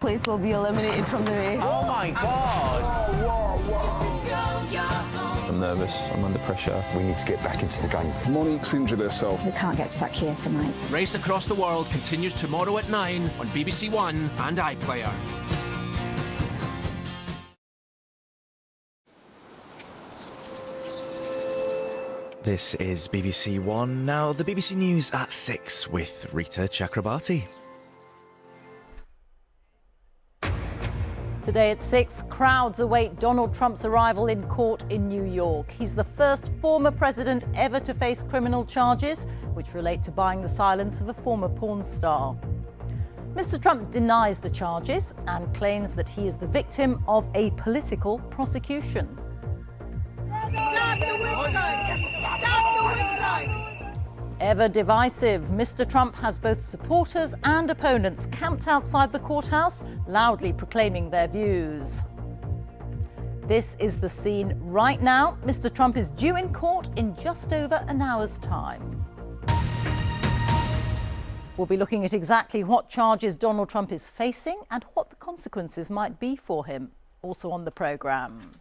Police will be eliminated from the race. Oh my God! I'm nervous, I'm under pressure. We need to get back into the game. Monique's injured herself. We can't get stuck here tonight. Race Across the World continues tomorrow at 9 on BBC One and iPlayer. This is BBC One. Now, the BBC News at 6 with Rita Chakrabarti. Today at 6, crowds await Donald Trump's arrival in court in New York. He's the first former president ever to face criminal charges, which relate to buying the silence of a former porn star. Mr. Trump denies the charges and claims that he is the victim of a political prosecution. Stop the witch hunt! Stop the witch hunt! Ever divisive, Mr. Trump has both supporters and opponents camped outside the courthouse, loudly proclaiming their views. This is the scene right now. Mr. Trump is due in court in just over an hour's time. We'll be looking at exactly what charges Donald Trump is facing and what the consequences might be for him. Also on the programme.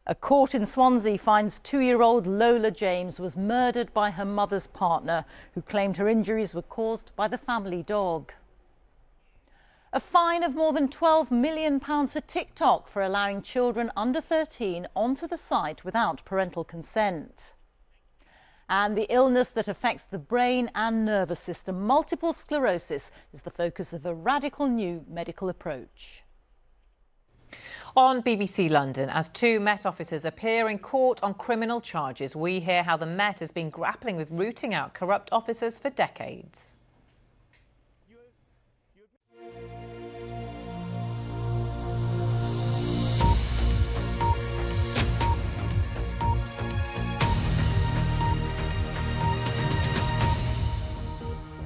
A court in Swansea finds 2-year-old Lola James was murdered by her mother's partner, who claimed her injuries were caused by the family dog. A fine of more than £12 million for TikTok for allowing children under 13 onto the site without parental consent. And the illness that affects the brain and nervous system, multiple sclerosis, is the focus of a radical new medical approach. On BBC London, as 2 Met officers appear in court on criminal charges, we hear how the Met has been grappling with rooting out corrupt officers for decades.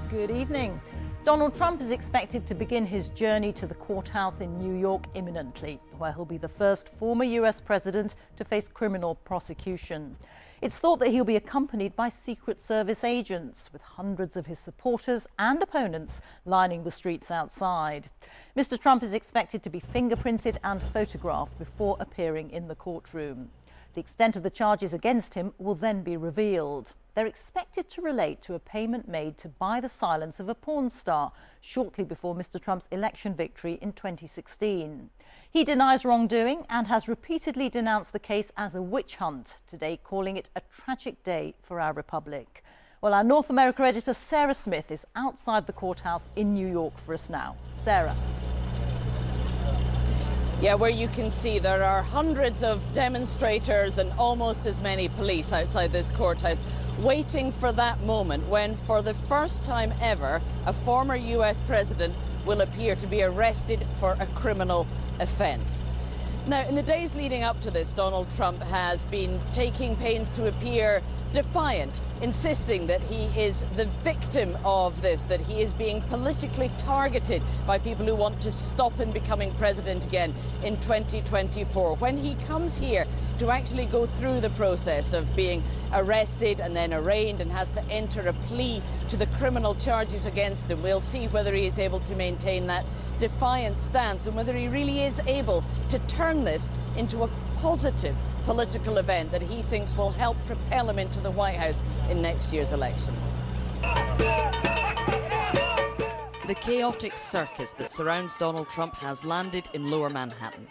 Good evening. Donald Trump is expected to begin his journey to the courthouse in New York imminently, where he'll be the first former US president to face criminal prosecution. It's thought that he'll be accompanied by Secret Service agents, with hundreds of his supporters and opponents lining the streets outside. Mr. Trump is expected to be fingerprinted and photographed before appearing in the courtroom. The extent of the charges against him will then be revealed. They're expected to relate to a payment made to buy the silence of a porn star shortly before Mr. Trump's election victory in 2016. He denies wrongdoing and has repeatedly denounced the case as a witch hunt, today calling it a tragic day for our republic. Well, our North America editor Sarah Smith is outside the courthouse in New York for us now. Sarah. Yeah, where you can see there are hundreds of demonstrators and almost as many police outside this courthouse waiting for that moment when, for the first time ever, a former US president will appear to be arrested for a criminal offence. Now, in the days leading up to this, Donald Trump has been taking pains to appear defiant, insisting that he is the victim of this, that he is being politically targeted by people who want to stop him becoming president again in 2024. When he comes here to actually go through the process of being arrested and then arraigned and has to enter a plea to the criminal charges against him, we'll see whether he is able to maintain that defiant stance and whether he really is able to turn this into a positive political event that he thinks will help propel him into the White House in next year's election. The chaotic circus that surrounds Donald Trump has landed in Lower Manhattan.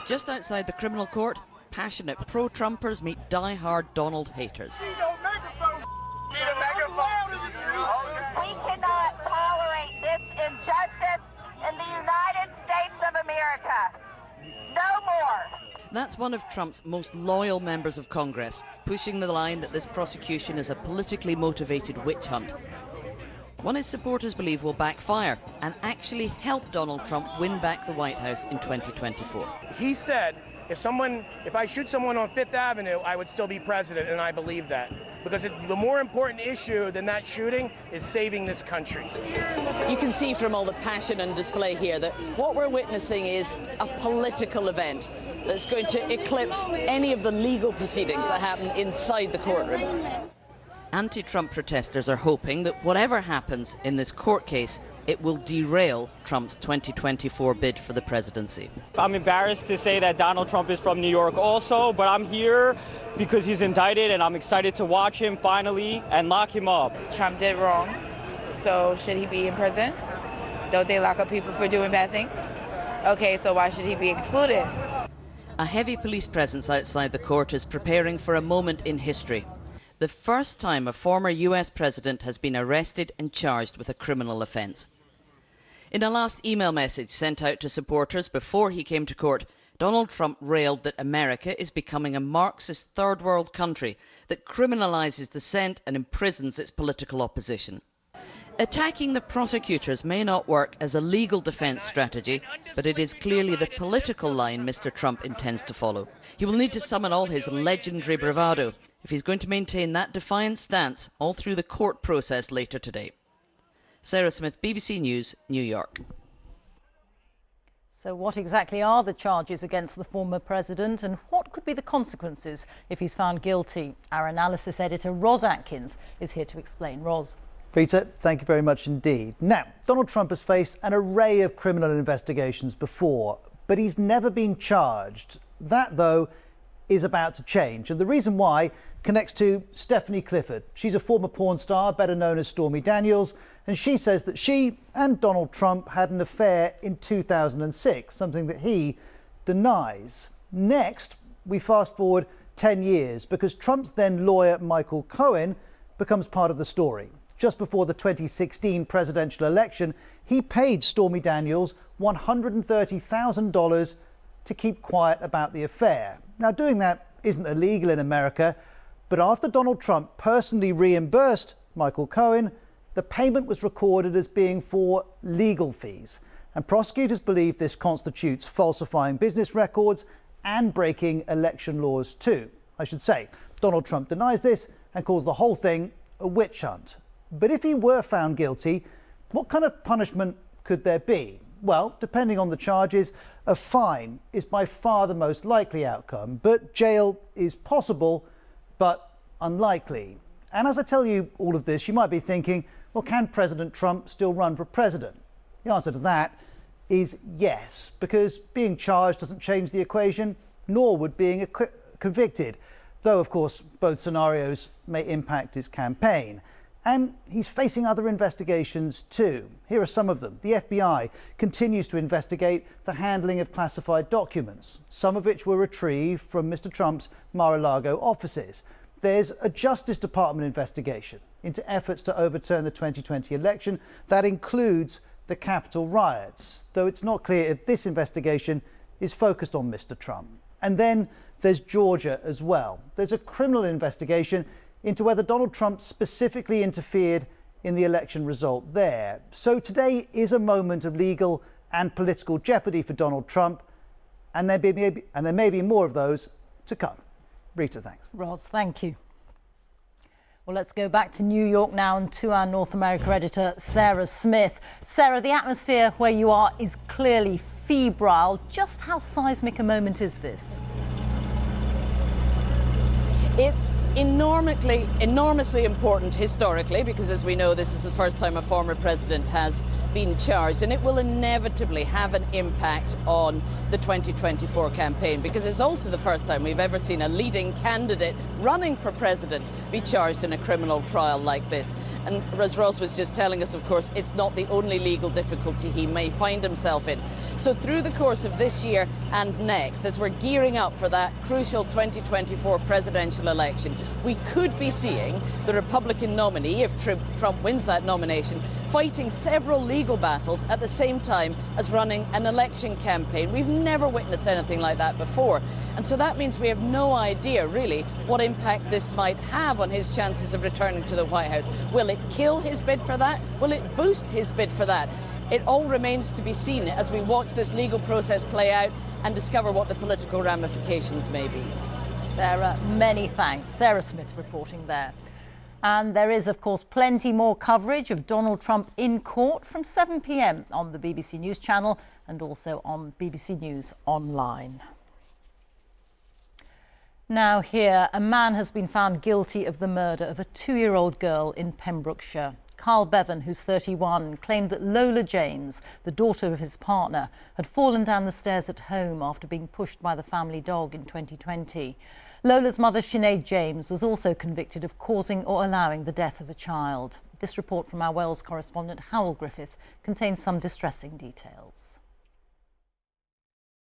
Just outside the criminal court, passionate pro-Trumpers meet die-hard Donald haters. We cannot tolerate this injustice in the United States of America. No more. That's one of Trump's most loyal members of Congress, pushing the line that this prosecution is a politically motivated witch hunt. One his supporters believe will backfire and actually help Donald Trump win back the White House in 2024. He said, if I shoot someone on Fifth Avenue, I would still be president, and I believe that. Because the more important issue than that shooting is saving this country. You can see from all the passion and display here that what we're witnessing is a political event that's going to eclipse any of the legal proceedings that happen inside the courtroom. Anti-Trump protesters are hoping that whatever happens in this court case it will derail Trump's 2024 bid for the presidency. I'm embarrassed to say that Donald Trump is from New York also, but I'm here because he's indicted and I'm excited to watch him finally and lock him up. Trump did wrong, so should he be in prison? Don't they lock up people for doing bad things? Okay, so why should he be excluded? A heavy police presence outside the court is preparing for a moment in history. The first time a former US president has been arrested and charged with a criminal offence. In a last email message sent out to supporters before he came to court, Donald Trump railed that America is becoming a Marxist third world country that criminalises dissent and imprisons its political opposition. Attacking the prosecutors may not work as a legal defence strategy, but it is clearly the political line Mr. Trump intends to follow. He will need to summon all his legendary bravado if he's going to maintain that defiant stance all through the court process later today. Sarah Smith, BBC News, New York. So what exactly are the charges against the former president, and what could be the consequences if he's found guilty? Our analysis editor Ros Atkins is here to explain. Ros. Rita, thank you very much indeed. Now, Donald Trump has faced an array of criminal investigations before, but he's never been charged. That, though, is about to change. And the reason why connects to Stephanie Clifford. She's a former porn star, better known as Stormy Daniels, and she says that she and Donald Trump had an affair in 2006, something that he denies. Next, we fast forward 10 years because Trump's then lawyer, Michael Cohen, becomes part of the story. Just before the 2016 presidential election, he paid Stormy Daniels $130,000 to keep quiet about the affair. Now, doing that isn't illegal in America, but after Donald Trump personally reimbursed Michael Cohen, the payment was recorded as being for legal fees. And prosecutors believe this constitutes falsifying business records and breaking election laws too. I should say, Donald Trump denies this and calls the whole thing a witch hunt. But if he were found guilty, what kind of punishment could there be? Well, depending on the charges, a fine is by far the most likely outcome, but jail is possible, but unlikely. And as I tell you all of this, you might be thinking, well, can President Trump still run for president? The answer to that is yes, because being charged doesn't change the equation, nor would being convicted, though, of course, both scenarios may impact his campaign. And he's facing other investigations too. Here are some of them. The FBI continues to investigate the handling of classified documents, some of which were retrieved from Mr. Trump's Mar-a-Lago offices. There's a Justice Department investigation into efforts to overturn the 2020 election. That includes the Capitol riots, though it's not clear if this investigation is focused on Mr. Trump. And then there's Georgia as well. There's a criminal investigation into whether Donald Trump specifically interfered in the election result there. So today is a moment of legal and political jeopardy for Donald Trump, and there may be more of those to come. Rita, thanks. Ros, thank you. Well, let's go back to New York now and to our North America editor, Sarah Smith. Sarah, the atmosphere where you are is clearly febrile. Just how seismic a moment is this? It's enormously important historically, because as we know, this is the first time a former president has been charged, and it will inevitably have an impact on the 2024 campaign, because it's also the first time we've ever seen a leading candidate running for president be charged in a criminal trial like this. And as Ross was just telling us, of course, it's not the only legal difficulty he may find himself in. So through the course of this year and next, as we're gearing up for that crucial 2024 presidential election, we could be seeing the Republican nominee, if Trump wins that nomination, fighting several legal battles at the same time as running an election campaign. We've never witnessed anything like that before. And so that means we have no idea, really, what impact this might have on his chances of returning to the White House. Will it kill his bid for that? Will it boost his bid for that? It all remains to be seen as we watch this legal process play out and discover what the political ramifications may be. Sarah, many thanks. Sarah Smith reporting there. And there is, of course, plenty more coverage of Donald Trump in court from 7 p.m. on the BBC News channel and also on BBC News Online. Now here, a man has been found guilty of the murder of a 2-year-old girl in Pembrokeshire. Carl Bevan, who's 31, claimed that Lola James, the daughter of his partner, had fallen down the stairs at home after being pushed by the family dog in 2020. Lola's mother, Sinead James, was also convicted of causing or allowing the death of a child. This report from our Wales correspondent, Howell Griffith, contains some distressing details.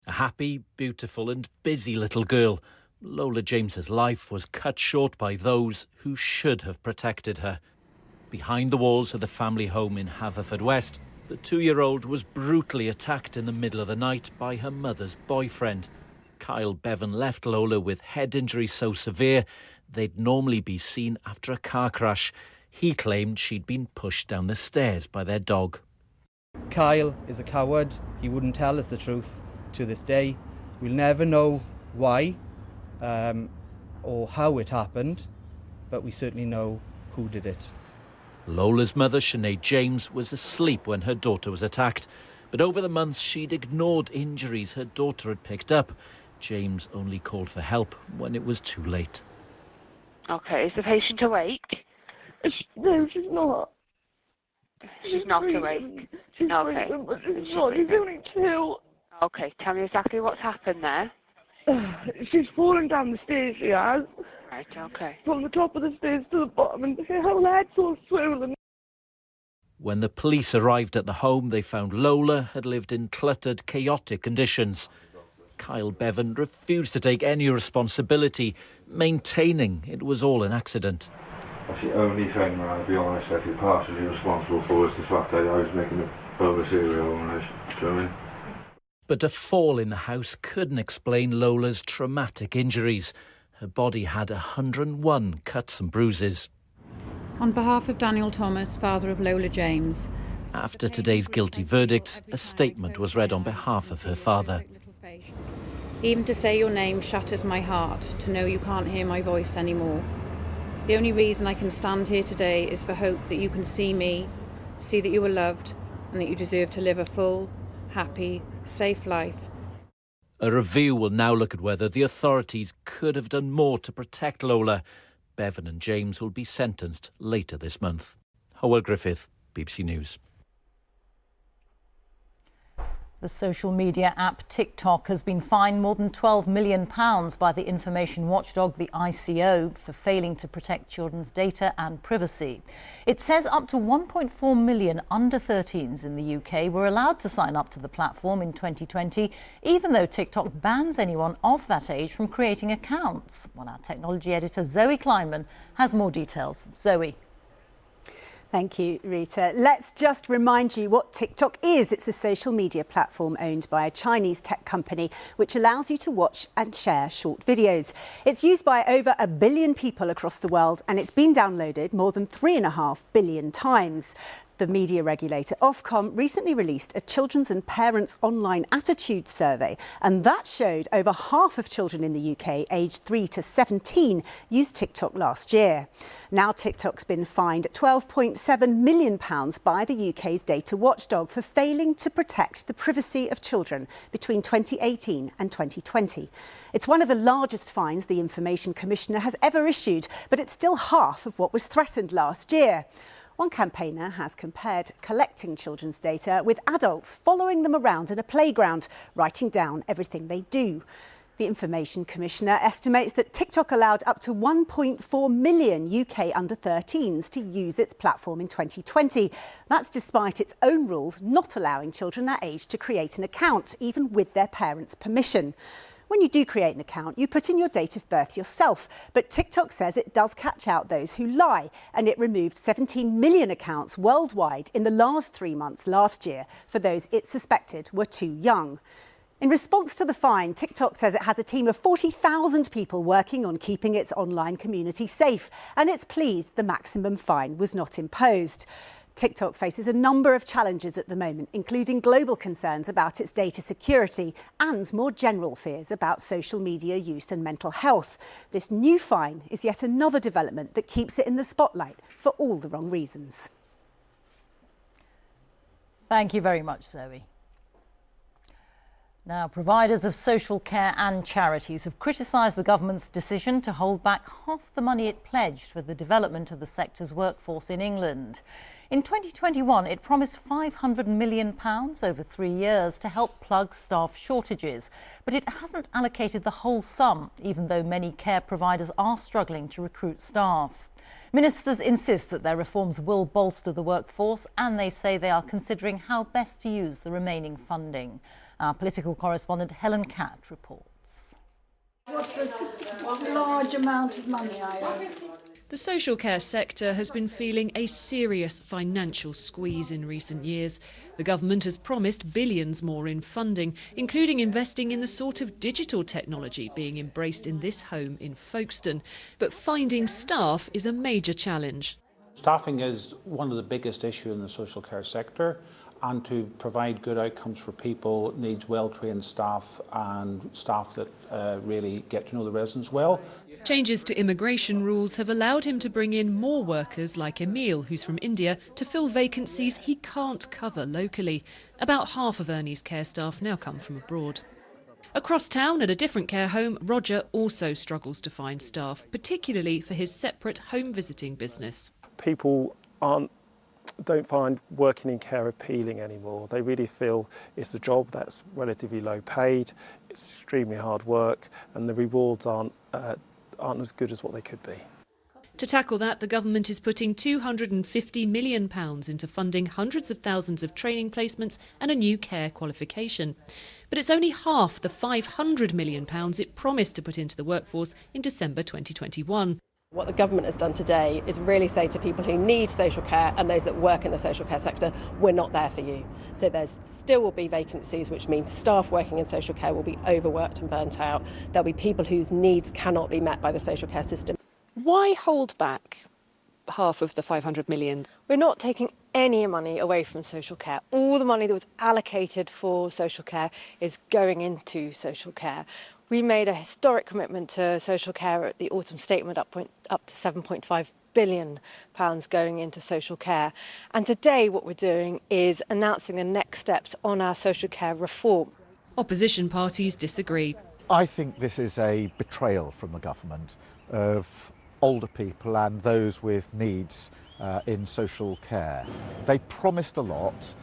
A happy, beautiful and busy little girl, Lola James's life was cut short by those who should have protected her. Behind the walls of the family home in Haverfordwest, the 2-year-old was brutally attacked in the middle of the night by her mother's boyfriend. Kyle Bevan left Lola with head injuries so severe they'd normally be seen after a car crash. He claimed she'd been pushed down the stairs by their dog. Kyle is a coward. He wouldn't tell us the truth to this day. We'll never know why or how it happened, but we certainly know who did it. Lola's mother, Sinead James, was asleep when her daughter was attacked, but over the months she'd ignored injuries her daughter had picked up. James only called for help when it was too late. Okay, is the patient awake? No, she's not. She's not awake? She's okay. breathing, but she's not. She's only 2. Okay, tell me exactly what's happened there. She's fallen down the stairs, she has. Right, okay. From the top of the stairs to the bottom, and her whole head's all swollen. When the police arrived at the home, they found Lola had lived in cluttered, chaotic conditions. Kyle Bevan refused to take any responsibility, maintaining it was all an accident. That's the only thing, I'll be honest, I feel partially responsible for is the fact that I was making a bowl of cereal when I was swimming. But a fall in the house couldn't explain Lola's traumatic injuries. Her body had 101 cuts and bruises. On behalf of Daniel Thomas, father of Lola James. After today's guilty verdict, a statement was read on behalf of her father. Even to say your name shatters my heart, to know you can't hear my voice anymore. The only reason I can stand here today is for hope that you can see me, see that you are loved, and that you deserve to live a full, happy, safe life. A review will now look at whether the authorities could have done more to protect Lola. Bevan and James will be sentenced later this month. Howell Griffith, BBC News. The social media app TikTok has been fined more than £12 million by the information watchdog, the ICO, for failing to protect children's data and privacy. It says up to 1.4 million under-13s in the UK were allowed to sign up to the platform in 2020, even though TikTok bans anyone of that age from creating accounts. Well, our technology editor Zoe Kleinman has more details. Zoe. Thank you, Rita. Let's just remind you what TikTok is. It's a social media platform owned by a Chinese tech company which allows you to watch and share short videos. It's used by over 1 billion people across the world and it's been downloaded more than 3.5 billion times. The media regulator Ofcom recently released a children's and parents' online attitude survey, and that showed over half of children in the UK aged 3 to 17 used TikTok last year. Now TikTok's been fined £12.7 million by the UK's data watchdog for failing to protect the privacy of children between 2018 and 2020. It's one of the largest fines the Information Commissioner has ever issued, but it's still half of what was threatened last year. One campaigner has compared collecting children's data with adults following them around in a playground, writing down everything they do. The Information Commissioner estimates that TikTok allowed up to 1.4 million UK under-13s to use its platform in 2020. That's despite its own rules not allowing children that age to create an account, even with their parents' permission. When you do create an account, you put in your date of birth yourself, but TikTok says it does catch out those who lie, and it removed 17 million accounts worldwide in the last 3 months last year for those it suspected were too young. In response to the fine, TikTok says it has a team of 40,000 people working on keeping its online community safe, and it's pleased the maximum fine was not imposed. TikTok faces a number of challenges at the moment, including global concerns about its data security and more general fears about social media use and mental health. This new fine is yet another development that keeps it in the spotlight for all the wrong reasons. Thank you very much, Zoe. Now, providers of social care and charities have criticised the government's decision to hold back half the money it pledged for the development of the sector's workforce in England. In 2021, it promised £500 million over 3 years to help plug staff shortages, but it hasn't allocated the whole sum, even though many care providers are struggling to recruit staff. Ministers insist that their reforms will bolster the workforce, and they say they are considering how best to use the remaining funding. Our political correspondent Helen Catt reports. What's the large amount of money I owe? The social care sector has been feeling a serious financial squeeze in recent years. The government has promised billions more in funding, including investing in the sort of digital technology being embraced in this home in Folkestone. But finding staff is a major challenge. Staffing is one of the biggest issues in the social care sector, and to provide good outcomes for people needs well-trained staff and staff that really get to know the residents well. Changes to immigration rules have allowed him to bring in more workers like Emil, who's from India, to fill vacancies he can't cover locally. About half of Ernie's care staff now come from abroad. Across town at a different care home, Roger also struggles to find staff, particularly for his separate home visiting business. People don't find working in care appealing anymore. They really feel it's a job that's relatively low paid, it's extremely hard work, and the rewards aren't as good as what they could be. To tackle that, the government is putting £250 million into funding hundreds of thousands of training placements and a new care qualification. But it's only half the £500 million it promised to put into the workforce in December 2021. What the government has done today is really say to people who need social care and those that work in the social care sector, we're not there for you. So there still will be vacancies, which means staff working in social care will be overworked and burnt out. There'll be people whose needs cannot be met by the social care system. Why hold back half of the 500 million? We're not taking any money away from social care. All the money that was allocated for social care is going into social care. We made a historic commitment to social care at the autumn statement, up to £7.5 billion going into social care. And today what we're doing is announcing the next steps on our social care reform. Opposition parties disagree. I think this is a betrayal from the government of older people and those with needs in social care. They promised a lot.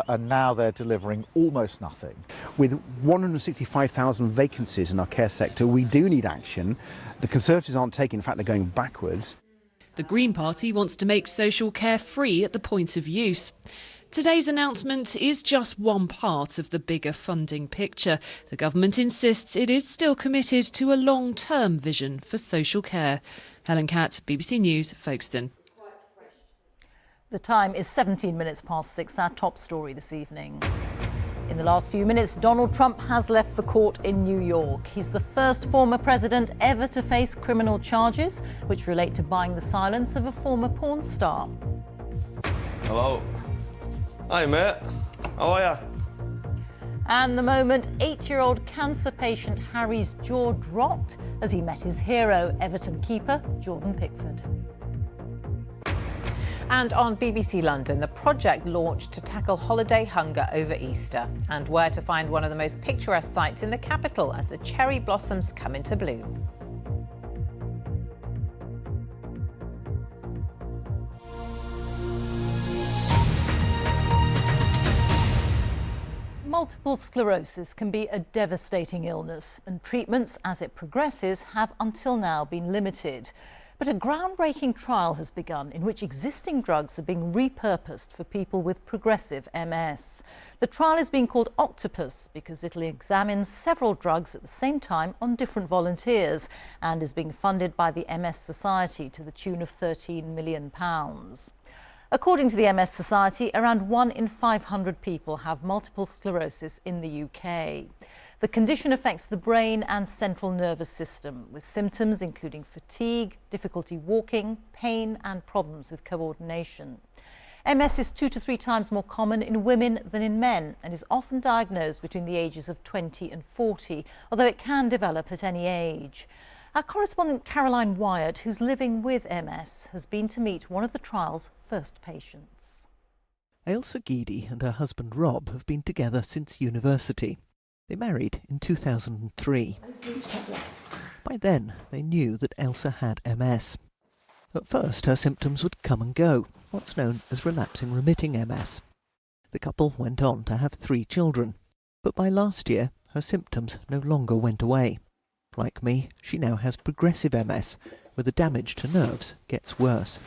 And now they're delivering almost nothing. With 165,000 vacancies in our care sector, we do need action. The Conservatives aren't taking, in fact, they're going backwards. The Green Party wants to make social care free at the point of use. Today's announcement is just one part of the bigger funding picture. The government insists it is still committed to a long-term vision for social care. Helen Catt, BBC News, Folkestone. The time is 17 minutes past 6, our top story this evening. In the last few minutes, Donald Trump has left for court in New York. He's the first former president ever to face criminal charges, which relate to buying the silence of a former porn star. Hello. Hi, mate. How are you? And the moment 8-year-old cancer patient Harry's jaw dropped as he met his hero, Everton keeper Jordan Pickford. And on BBC London, the project launched to tackle holiday hunger over Easter, and where to find one of the most picturesque sights in the capital as the cherry blossoms come into bloom. Multiple sclerosis can be a devastating illness, and treatments as it progresses have until now been limited. But a groundbreaking trial has begun in which existing drugs are being repurposed for people with progressive MS. The trial is being called Octopus because it'll examine several drugs at the same time on different volunteers and is being funded by the MS Society to the tune of £13 million. According to the MS Society, around 1 in 500 people have multiple sclerosis in the UK. The condition affects the brain and central nervous system, with symptoms including fatigue, difficulty walking, pain and problems with coordination. MS is 2 to 3 times more common in women than in men and is often diagnosed between the ages of 20 and 40, although it can develop at any age. Our correspondent Caroline Wyatt, who's living with MS, has been to meet one of the trial's first patients. Ailsa Geedy and her husband Rob have been together since university. They married in 2003. By then, they knew that Elsa had MS. At first, her symptoms would come and go, what's known as relapsing-remitting MS. The couple went on to have 3 children, but by last year, her symptoms no longer went away. Like me, she now has progressive MS, where the damage to nerves gets worse.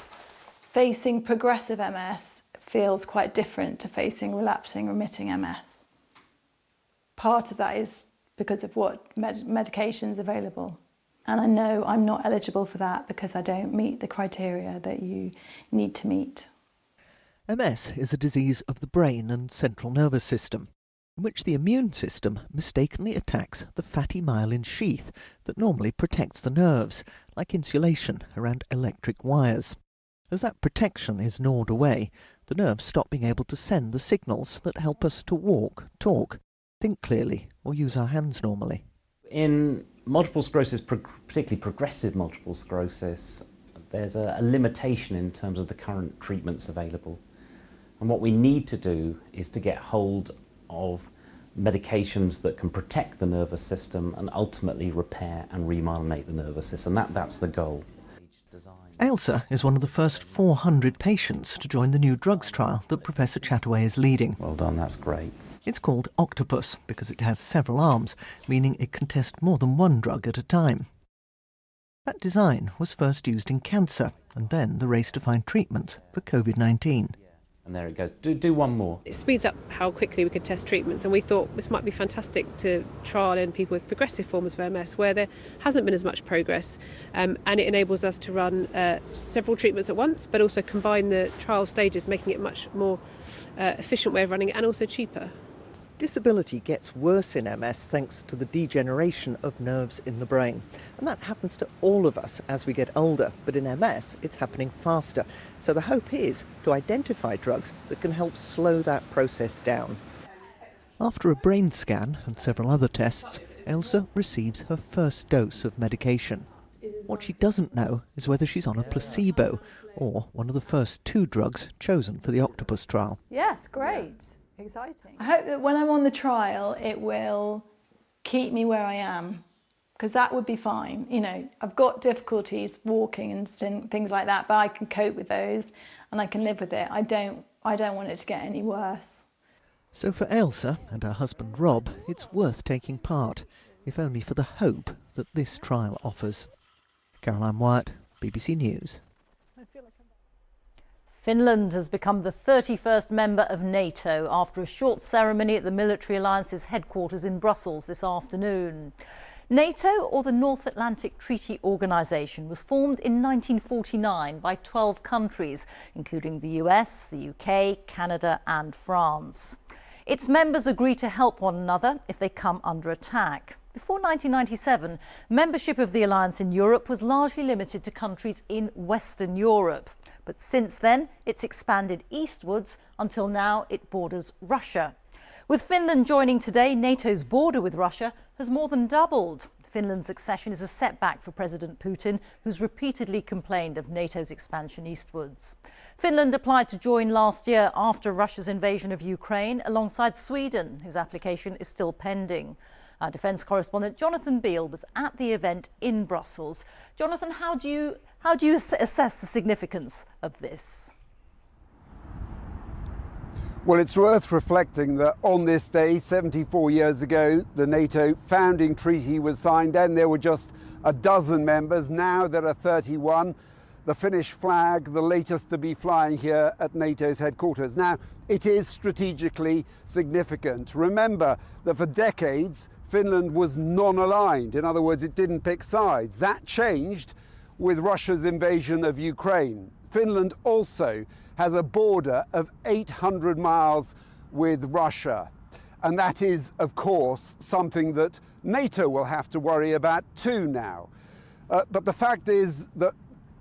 Facing progressive MS feels quite different to facing relapsing-remitting MS. Part of that is because of what medication's available. And I know I'm not eligible for that because I don't meet the criteria that you need to meet. MS is a disease of the brain and central nervous system, in which the immune system mistakenly attacks the fatty myelin sheath that normally protects the nerves, like insulation around electric wires. As that protection is gnawed away, the nerves stop being able to send the signals that help us to walk, talk, think clearly, or use our hands normally. In multiple sclerosis, particularly progressive multiple sclerosis, there's a limitation in terms of the current treatments available. And what we need to do is to get hold of medications that can protect the nervous system and ultimately repair and remyelinate the nervous system. That's the goal. Elsa is one of the first 400 patients to join the new drugs trial that Professor Chataway is leading. Well done, that's great. It's called Octopus because it has several arms, meaning it can test more than one drug at a time. That design was first used in cancer, and then the race to find treatments for COVID-19. And there it goes. Do one more. It speeds up how quickly we can test treatments, and we thought this might be fantastic to trial in people with progressive forms of MS where there hasn't been as much progress, and it enables us to run several treatments at once, but also combine the trial stages, making it a much more efficient way of running it and also cheaper. Disability gets worse in MS thanks to the degeneration of nerves in the brain. And that happens to all of us as we get older, but in MS it's happening faster. So the hope is to identify drugs that can help slow that process down. After a brain scan and several other tests, Elsa receives her first dose of medication. What she doesn't know is whether she's on a placebo or one of the first 2 drugs chosen for the Octopus trial. Yes, great. Exciting. I hope that when I'm on the trial, it will keep me where I am, because that would be fine. You know, I've got difficulties walking and things like that, but I can cope with those and I can live with it. I don't want it to get any worse. So for Elsa and her husband Rob, it's worth taking part, if only for the hope that this trial offers. Caroline Wyatt, BBC News. Finland has become the 31st member of NATO after a short ceremony at the military alliance's headquarters in Brussels this afternoon. NATO, or the North Atlantic Treaty Organisation, was formed in 1949 by 12 countries, including the US, the UK, Canada and France. Its members agree to help one another if they come under attack. Before 1997, membership of the alliance in Europe was largely limited to countries in Western Europe. But since then, it's expanded eastwards until now it borders Russia. With Finland joining today, NATO's border with Russia has more than doubled. Finland's accession is a setback for President Putin, who's repeatedly complained of NATO's expansion eastwards. Finland applied to join last year after Russia's invasion of Ukraine, alongside Sweden, whose application is still pending. Our defence correspondent Jonathan Beale was at the event in Brussels. Jonathan, how do you assess the significance of this? Well, it's worth reflecting that on this day, 74 years ago, the NATO founding treaty was signed. Then there were just a dozen members. Now there are 31. The Finnish flag, the latest to be flying here at NATO's headquarters. Now, it is strategically significant. Remember that for decades, Finland was non-aligned. In other words, it didn't pick sides. That changed with Russia's invasion of Ukraine. Finland also has a border of 800 miles with Russia. And that is, of course, something that NATO will have to worry about too now. But the fact is that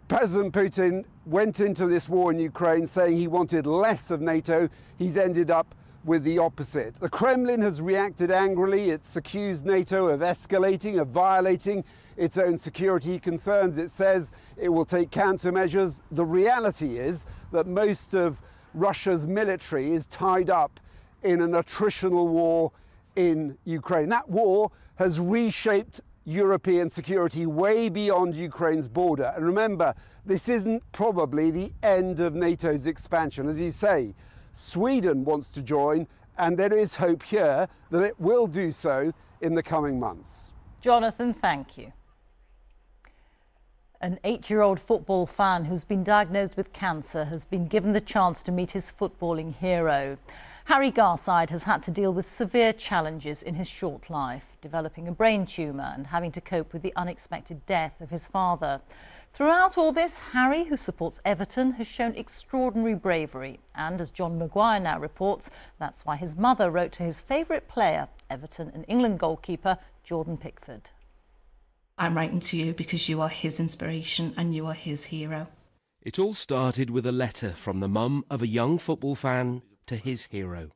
President Putin went into this war in Ukraine saying he wanted less of NATO. He's ended up with the opposite. The Kremlin has reacted angrily. It's accused NATO of escalating, of violating its own security concerns. It says it will take countermeasures. The reality is that most of Russia's military is tied up in an attritional war in Ukraine. That war has reshaped European security way beyond Ukraine's border. And remember, this isn't probably the end of NATO's expansion. As you say, Sweden wants to join, and there is hope here that it will do so in the coming months. Jonathan, thank you. An 8-year-old football fan who's been diagnosed with cancer has been given the chance to meet his footballing hero. Harry Garside has had to deal with severe challenges in his short life, developing a brain tumour and having to cope with the unexpected death of his father. Throughout all this, Harry, who supports Everton, has shown extraordinary bravery. And as John Maguire now reports, that's why his mother wrote to his favourite player, Everton and England goalkeeper Jordan Pickford. I'm writing to you because you are his inspiration and you are his hero. It all started with a letter from the mum of a young football fan to his hero.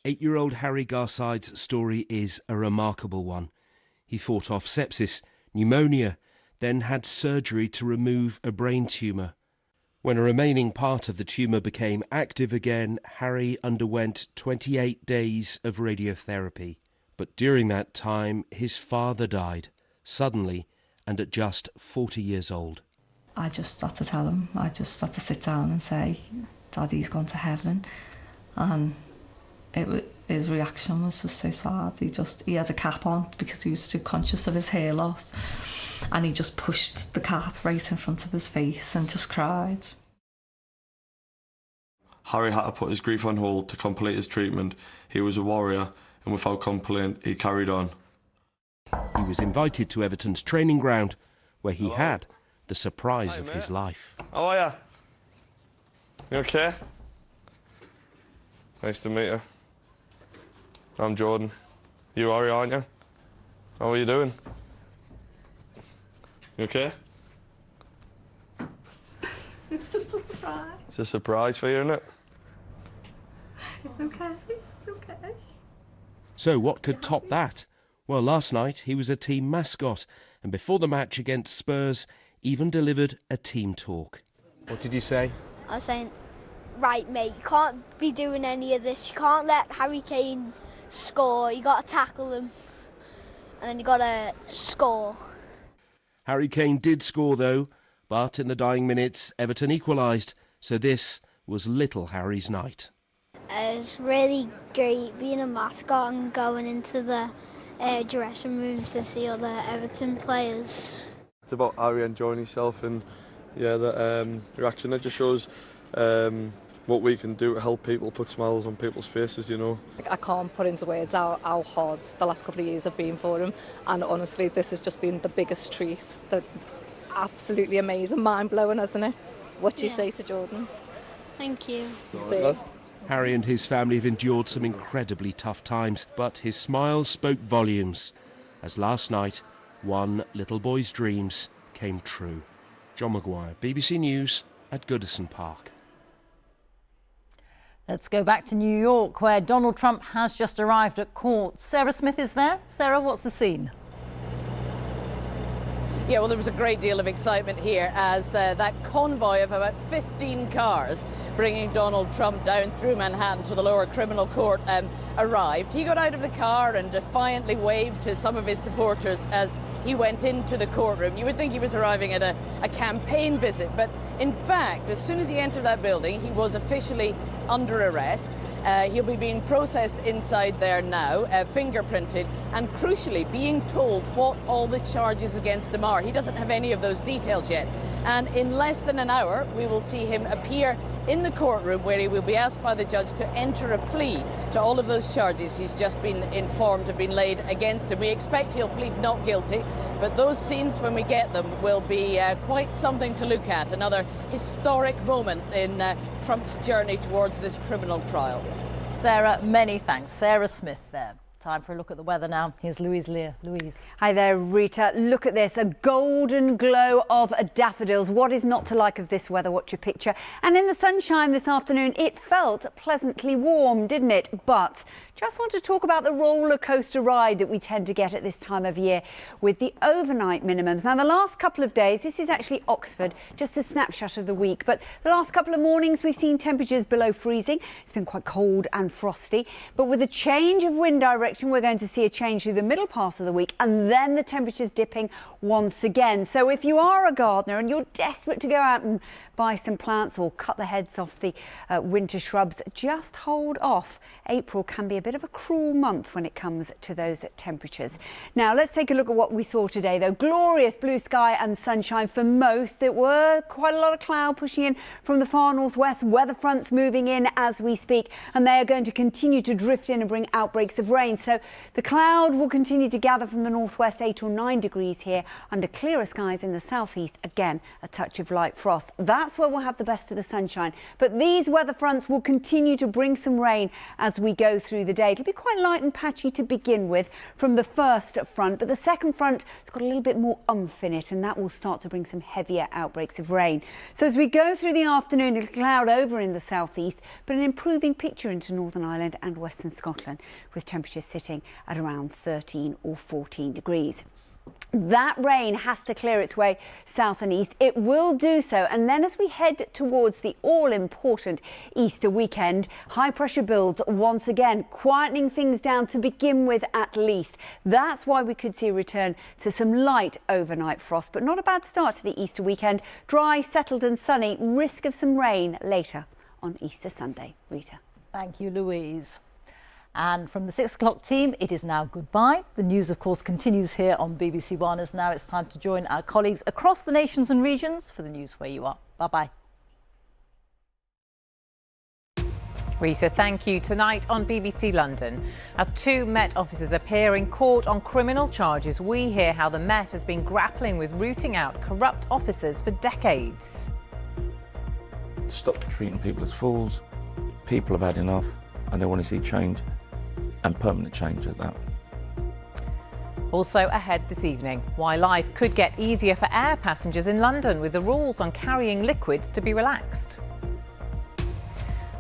8-year-old Harry Garside's story is a remarkable one. He fought off sepsis, pneumonia, then had surgery to remove a brain tumour. When a remaining part of the tumour became active again, Harry underwent 28 days of radiotherapy. But during that time, his father died, suddenly and at just 40 years old. I just had to tell him, I just had to sit down and say, Daddy's gone to heaven. And his reaction was just so sad. He had a cap on because he was too conscious of his hair loss. And he just pushed the cap right in front of his face and just cried. Harry had to put his grief on hold to complete his treatment. He was a warrior, and without complaint, he carried on. He was invited to Everton's training ground, where he had the surprise of his life. How are you? You okay? Nice to meet you. I'm Jordan. You Harry, aren't you? How are you doing? You okay? It's just a surprise. It's a surprise for you, isn't it? It's okay. It's okay. So what could top that? Well, last night he was a team mascot, and before the match against Spurs, even delivered a team talk. What did you say? I was saying, right, mate, you can't be doing any of this. You can't let Harry Kane score. You got to tackle him, and then you got to score. Harry Kane did score, though, but in the dying minutes, Everton equalised, so this was little Harry's night. It was really great being a mascot and going into the dressing rooms to see other Everton players. It's about Harry enjoying himself, and yeah, the reaction. It just shows what we can do to help people, put smiles on people's faces, you know. I can't put into words how hard the last couple of years have been for him, and honestly this has just been the biggest treat. Absolutely amazing, mind-blowing, isn't it? What do you say to Jordan? Thank you. Harry and his family have endured some incredibly tough times, but his smile spoke volumes as last night one little boy's dreams came true. John Maguire, BBC News at Goodison Park. Let's go back to New York, where Donald Trump has just arrived at court. Sarah Smith is there. Sarah, what's the scene? Yeah, well, there was a great deal of excitement here as that convoy of about 15 cars bringing Donald Trump down through Manhattan to the lower criminal court arrived. He got out of the car and defiantly waved to some of his supporters as he went into the courtroom. You would think he was arriving at a campaign visit, but in fact, as soon as he entered that building, he was officially under arrest. He'll be being processed inside there now, fingerprinted, and crucially being told what all the charges against him are. He doesn't have any of those details yet. And in less than an hour, we will see him appear in the courtroom where he will be asked by the judge to enter a plea to all of those charges he's just been informed have been laid against him. We expect he'll plead not guilty, but those scenes when we get them will be quite something to look at. Another historic moment in Trump's journey towards this criminal trial. Sarah, many thanks. Sarah Smith there. Time for a look at the weather now. Here's Louise Lear. Louise. Hi there, Rita. Look at this, a golden glow of daffodils. What is not to like of this weather? Watch your picture. And in the sunshine this afternoon, it felt pleasantly warm, didn't it? But just want to talk about the roller coaster ride that we tend to get at this time of year with the overnight minimums. Now, the last couple of days, this is actually Oxford, just a snapshot of the week. But the last couple of mornings, we've seen temperatures below freezing. It's been quite cold and frosty. But with a change of wind direction direction. We're going to see a change through the middle part of the week and then the temperatures dipping once again. So if you are a gardener and you're desperate to go out and buy some plants or cut the heads off the winter shrubs, just hold off. April can be a bit of a cruel month when it comes to those temperatures. Now let's take a look at what we saw today though. Glorious blue sky and sunshine for most. There were quite a lot of cloud pushing in from the far northwest. Weather fronts moving in as we speak, and they are going to continue to drift in and bring outbreaks of rain. So the cloud will continue to gather from the northwest, 8 or 9 degrees here, under clearer skies in the southeast. Again, a touch of light frost. That's where we'll have the best of the sunshine. But these weather fronts will continue to bring some rain as we go through the day. It'll be quite light and patchy to begin with from the first front, but the second front has got a little bit more umph in it, and that will start to bring some heavier outbreaks of rain. So as we go through the afternoon, it'll cloud over in the southeast, but an improving picture into Northern Ireland and Western Scotland, with temperatures sitting at around 13 or 14 degrees. That rain has to clear its way south and east. It will do so, and then as we head towards the all-important Easter weekend, high pressure builds once again, quietening things down to begin with at least. That's why we could see a return to some light overnight frost, but not a bad start to the Easter weekend. Dry, settled and sunny, risk of some rain later on Easter Sunday. Rita. Thank you, Louise. And from the 6 o'clock team, it is now goodbye. The news, of course, continues here on BBC One. As now it's time to join our colleagues across the nations and regions for the news where you are. Bye-bye. Rita, thank you. Tonight on BBC London, as 2 Met officers appear in court on criminal charges, we hear how the Met has been grappling with rooting out corrupt officers for decades. Stop treating people as fools. People have had enough and they want to see change, and permanent change at that. Also ahead this evening, why life could get easier for air passengers in London with the rules on carrying liquids to be relaxed.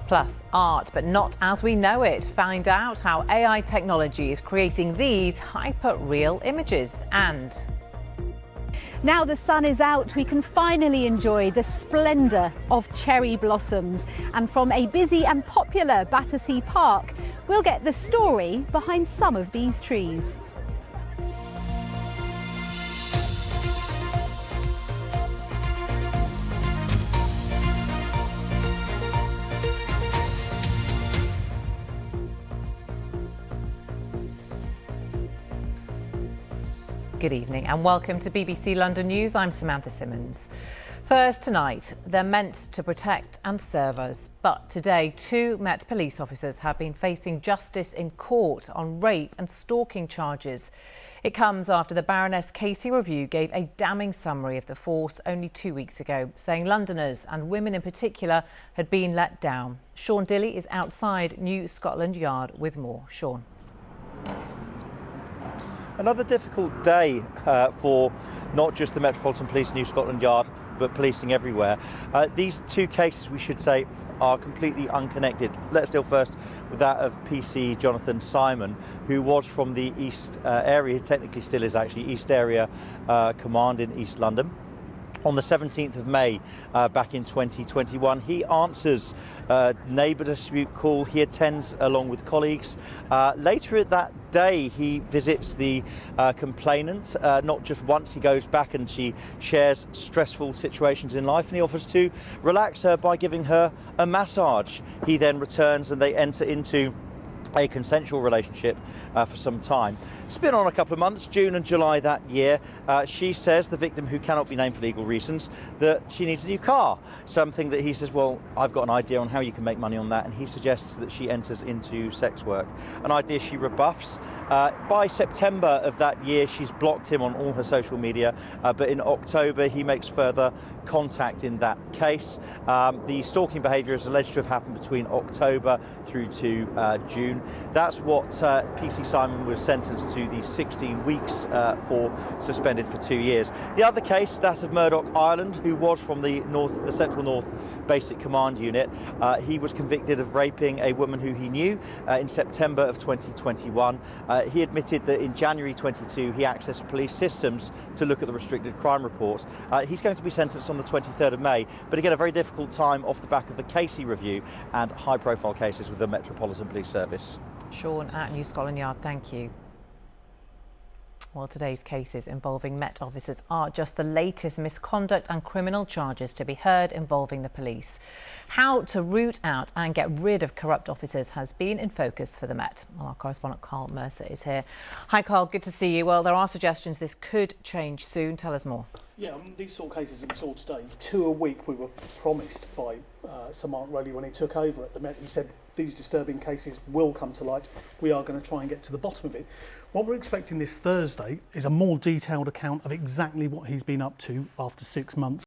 Plus art, but not as we know it. Find out how AI technology is creating these hyper-real images. And now the sun is out, we can finally enjoy the splendour of cherry blossoms. And from a busy and popular Battersea Park, we'll get the story behind some of these trees. Good evening and welcome to BBC London News. I'm Samantha Simmons. First tonight, they're meant to protect and serve us, but today 2 Met police officers have been facing justice in court on rape and stalking charges. It comes after the Baroness Casey Review gave a damning summary of the force only 2 weeks ago, saying Londoners and women in particular had been let down. Sean Dilley is outside New Scotland Yard with more. Sean. Another difficult day for not just the Metropolitan Police New Scotland Yard, but policing everywhere. These 2 cases, we should say, are completely unconnected. Let's deal first with that of PC Jonathan Simon, who was from the East area, technically still is actually, East Area Command in East London. On the 17th of May back in 2021, he answers a neighbour dispute call. He attends along with colleagues. Later that day, he visits the complainant. Not just once, he goes back and she shares stressful situations in life, and he offers to relax her by giving her a massage. He then returns and they enter into a consensual relationship for some time. It's been on a couple of months, June and July that year. She says, the victim, who cannot be named for legal reasons, that she needs a new car. Something that he says, well, I've got an idea on how you can make money on that, and he suggests that she enters into sex work. An idea she rebuffs. By September of that year, she's blocked him on all her social media, but in October he makes further contact in that case. The stalking behaviour is alleged to have happened between October through to June. That's what PC Simon was sentenced to the 16 weeks for, suspended for 2 years. The other case, that of Murdoch Ireland, who was from the Central North Basic Command Unit. He was convicted of raping a woman who he knew in September of 2021. He admitted that in January 22 he accessed police systems to look at the restricted crime reports. He's going to be sentenced on the 23rd of May, but again a very difficult time off the back of the Casey Review and high-profile cases with the Metropolitan Police Service. Sean at New Scotland Yard, thank you. Well, today's cases involving Met officers are just the latest misconduct and criminal charges to be heard involving the police. How to root out and get rid of corrupt officers has been in focus for the Met. Well, our correspondent Carl Mercer is here. Hi Carl, good to see you. Well, there are suggestions this could change soon. Tell us more. Yeah, these sort of cases that we saw today, 2 a week we were promised by Sir Mark Rowley when he took over at the Met. He said these disturbing cases will come to light. We are going to try and get to the bottom of it. What we're expecting this Thursday is a more detailed account of exactly what he's been up to after 6 months